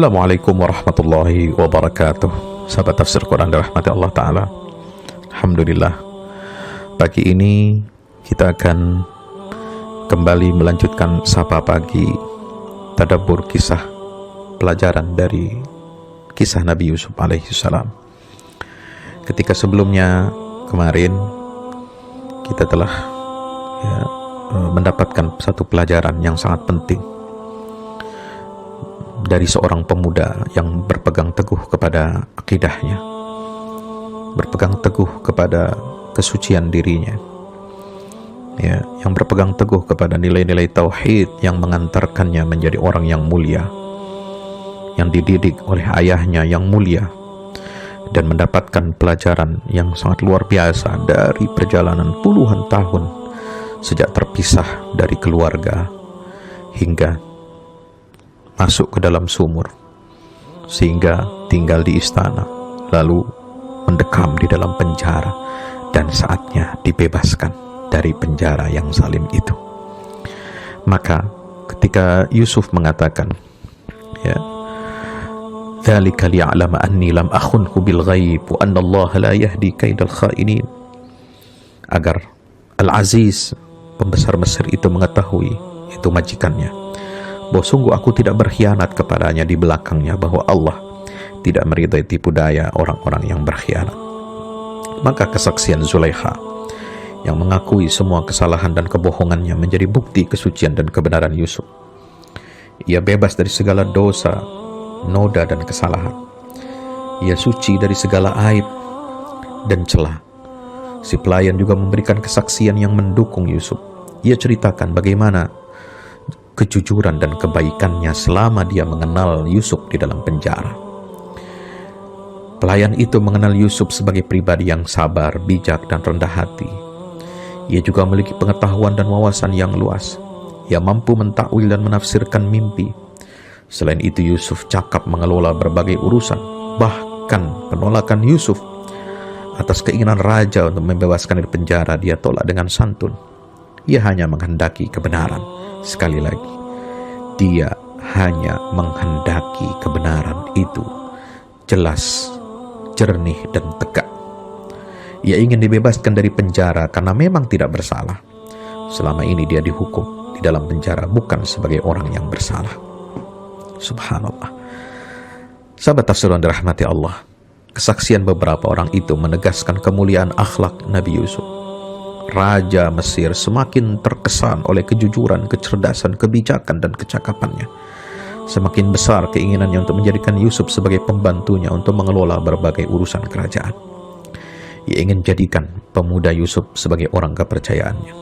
Assalamualaikum warahmatullahi wabarakatuh. Sahabat tafsir Quran dirahmati Allah Ta'ala. Alhamdulillah, pagi ini kita akan kembali melanjutkan Sapa Pagi, tadabbur kisah pelajaran dari kisah Nabi Yusuf alaihissalam. Ketika sebelumnya kemarin kita telah mendapatkan satu pelajaran yang sangat penting dari seorang pemuda yang berpegang teguh kepada akidahnya, berpegang teguh kepada kesucian dirinya, yang berpegang teguh kepada nilai-nilai tauhid yang mengantarkannya menjadi orang yang mulia, yang dididik oleh ayahnya yang mulia, dan mendapatkan pelajaran yang sangat luar biasa dari perjalanan puluhan tahun sejak terpisah dari keluarga hingga masuk ke dalam sumur, sehingga tinggal di istana, lalu mendekam di dalam penjara, dan saatnya dibebaskan dari penjara yang zalim itu. Maka ketika Yusuf mengatakan, "Dzalika liya'lama anni lam akhunhu bil ghaib wa anna Allah la yahdi kaidal kha'inin," agar Al-Aziz, pembesar Mesir itu mengetahui, itu majikannya, bahwa sungguh aku tidak berkhianat kepadanya di belakangnya, bahwa Allah tidak meridai tipu daya orang-orang yang berkhianat. Maka kesaksian Zulaikha yang mengakui semua kesalahan dan kebohongannya menjadi bukti kesucian dan kebenaran Yusuf. Ia bebas dari segala dosa, noda dan kesalahan. Ia suci dari segala aib dan celah. Si pelayan juga memberikan kesaksian yang mendukung Yusuf. Ia ceritakan bagaimana kejujuran dan kebaikannya selama dia mengenal Yusuf di dalam penjara. Pelayan itu mengenal Yusuf sebagai pribadi yang sabar, bijak, dan rendah hati. Ia juga memiliki pengetahuan dan wawasan yang luas. Ia mampu mentakwil dan menafsirkan mimpi. Selain itu, Yusuf cakap mengelola berbagai urusan. Bahkan penolakan Yusuf atas keinginan raja untuk membebaskan dari penjara, dia tolak dengan santun. Ia hanya menghendaki kebenaran. Sekali lagi, dia hanya menghendaki kebenaran itu jelas, jernih, dan tegak. Ia ingin dibebaskan dari penjara karena memang tidak bersalah. Selama ini dia dihukum di dalam penjara bukan sebagai orang yang bersalah. Subhanallah. Sahabat tafsir yang dirahmati Allah, kesaksian beberapa orang itu menegaskan kemuliaan akhlak Nabi Yusuf. Raja Mesir semakin terkesan oleh kejujuran, kecerdasan, kebijakan, dan kecakapannya. Semakin besar keinginannya untuk menjadikan Yusuf sebagai pembantunya untuk mengelola berbagai urusan kerajaan. Ia ingin jadikan pemuda Yusuf sebagai orang kepercayaannya.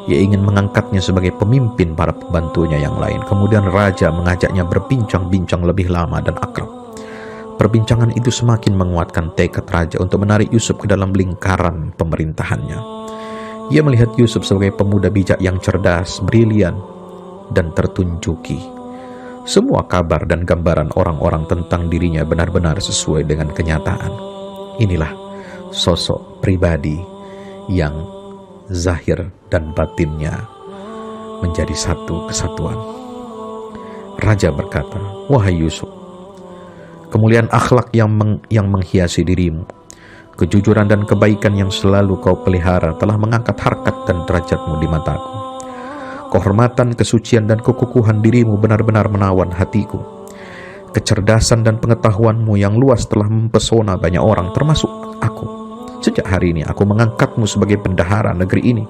Ia ingin mengangkatnya sebagai pemimpin para pembantunya yang lain. Kemudian raja mengajaknya berbincang-bincang lebih lama dan akrab. Perbincangan itu semakin menguatkan tekad raja untuk menarik Yusuf ke dalam lingkaran pemerintahannya. Ia melihat Yusuf sebagai pemuda bijak yang cerdas, brilian, dan tertunjuki. Semua kabar dan gambaran orang-orang tentang dirinya benar-benar sesuai dengan kenyataan. Inilah sosok pribadi yang zahir dan batinnya menjadi satu kesatuan. Raja berkata, "Wahai Yusuf, kemuliaan akhlak yang menghiasi dirimu, kejujuran dan kebaikan yang selalu kau pelihara telah mengangkat harkat dan derajatmu di mataku. Kehormatan, kesucian, dan kekukuhan dirimu benar-benar menawan hatiku. Kecerdasan dan pengetahuanmu yang luas telah mempesona banyak orang, termasuk aku. Sejak hari ini aku mengangkatmu sebagai bendahara negeri ini.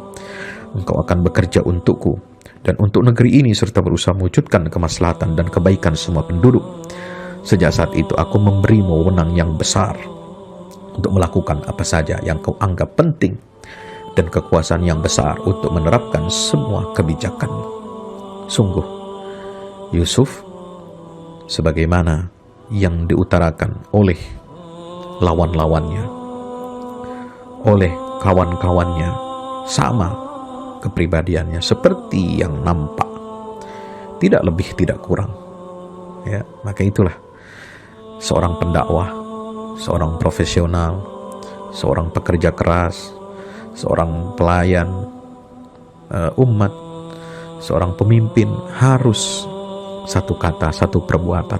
Engkau akan bekerja untukku dan untuk negeri ini serta berusaha mewujudkan kemaslahatan dan kebaikan semua penduduk. Sejak saat itu aku memberimu wewenang yang besar untuk melakukan apa saja yang kau anggap penting, dan kekuasaan yang besar untuk menerapkan semua kebijakanmu." Sungguh, Yusuf sebagaimana yang diutarakan oleh lawan-lawannya, oleh kawan-kawannya, sama kepribadiannya seperti yang nampak, tidak lebih tidak kurang. Maka itulah seorang pendakwah, seorang profesional, seorang pekerja keras, seorang pelayan umat, seorang pemimpin harus satu kata, satu perbuatan.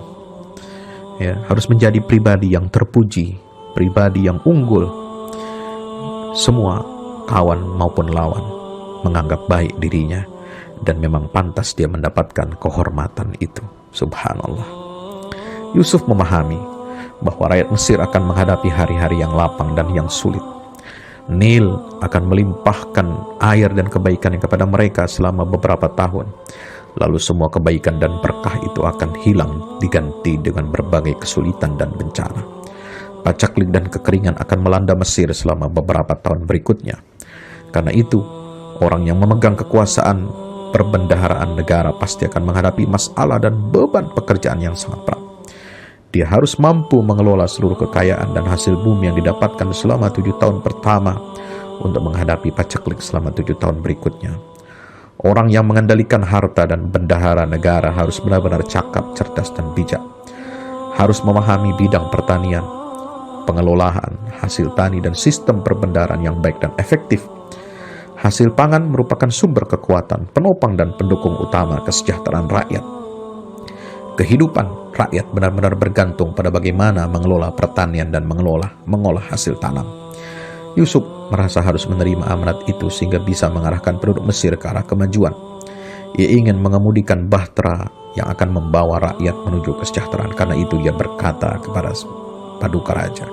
ya, harus menjadi pribadi yang terpuji, pribadi yang unggul. Semua kawan maupun lawan menganggap baik dirinya, dan memang pantas dia mendapatkan kehormatan itu. Subhanallah. Yusuf memahami bahwa rakyat Mesir akan menghadapi hari-hari yang lapang dan yang sulit. Nil akan melimpahkan air dan kebaikan kepada mereka selama beberapa tahun. Lalu semua kebaikan dan berkah itu akan hilang, diganti dengan berbagai kesulitan dan bencana. Pacaklik dan kekeringan akan melanda Mesir selama beberapa tahun berikutnya. Karena itu, orang yang memegang kekuasaan perbendaharaan negara pasti akan menghadapi masalah dan beban pekerjaan yang sangat berat. Dia harus mampu mengelola seluruh kekayaan dan hasil bumi yang didapatkan selama 7 tahun pertama untuk menghadapi pacaklik selama 7 tahun berikutnya. Orang yang mengendalikan harta dan bendahara negara harus benar-benar cakap, cerdas, dan bijak. Harus memahami bidang pertanian, pengelolaan, hasil tani, dan sistem perbendaharaan yang baik dan efektif. Hasil pangan merupakan sumber kekuatan, penopang, dan pendukung utama kesejahteraan rakyat. Kehidupan rakyat benar-benar bergantung pada bagaimana mengelola pertanian dan mengolah hasil tanam. Yusuf merasa harus menerima amanat itu sehingga bisa mengarahkan penduduk Mesir ke arah kemajuan. Ia ingin mengemudikan bahtera yang akan membawa rakyat menuju kesejahteraan. Karena itu dia berkata kepada Paduka Raja,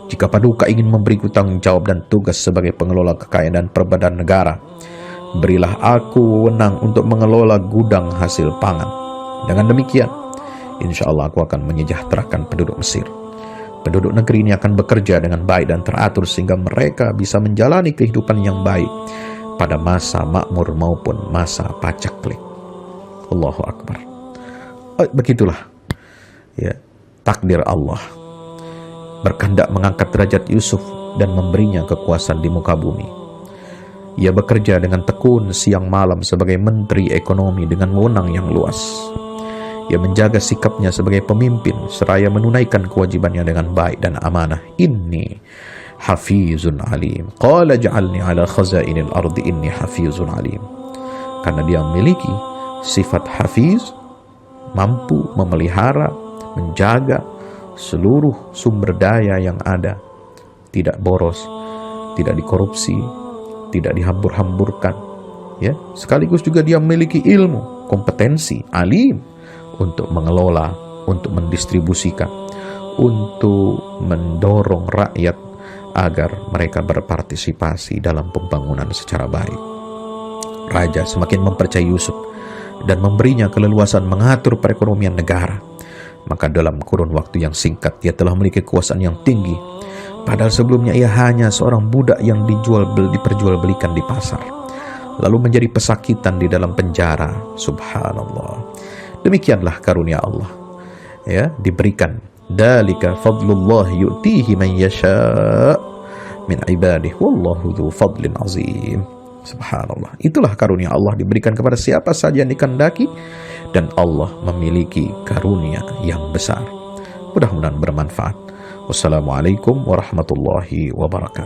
"Jika Paduka ingin memberiku tanggung jawab dan tugas sebagai pengelola kekayaan dan perbedaan negara, berilah aku wewenang untuk mengelola gudang hasil pangan. Dengan demikian, insya Allah aku akan menyejahterakan penduduk Mesir. Penduduk negeri ini akan bekerja dengan baik dan teratur sehingga mereka bisa menjalani kehidupan yang baik pada masa makmur maupun masa pacaklik." Allahu Akbar. Begitulah ya, takdir Allah berkehendak mengangkat derajat Yusuf dan memberinya kekuasaan di muka bumi. Ia bekerja dengan tekun siang malam sebagai menteri ekonomi dengan wewenang yang luas. Ia menjaga sikapnya sebagai pemimpin seraya menunaikan kewajibannya dengan baik dan amanah. Inni hafizun alim. Qala ja'alni ala khazainil ardi inni hafizun alim. Karena dia memiliki sifat hafiz, mampu memelihara, menjaga seluruh sumber daya yang ada, tidak boros, tidak dikorupsi, tidak dihambur-hamburkan, ya. Sekaligus juga dia memiliki ilmu, kompetensi, alim untuk mengelola, untuk mendistribusikan, untuk mendorong rakyat agar mereka berpartisipasi dalam pembangunan secara baik. Raja semakin mempercayai Yusuf dan memberinya keleluasan mengatur perekonomian negara. Maka dalam kurun waktu yang singkat dia telah memiliki kekuasaan yang tinggi. Padahal sebelumnya ia hanya seorang budak yang diperjualbelikan di pasar, lalu menjadi pesakitan di dalam penjara. Subhanallah. Demikianlah karunia Allah, ya, diberikan. Dalika fadlullah yu'tihi man yasha' min ibadihi wallahu dzu fadlin azim. Subhanallah. Itulah karunia Allah diberikan kepada siapa saja yang dikehendaki, dan Allah memiliki karunia yang besar. Mudah-mudahan bermanfaat. Wassalamualaikum warahmatullahi wabarakatuh.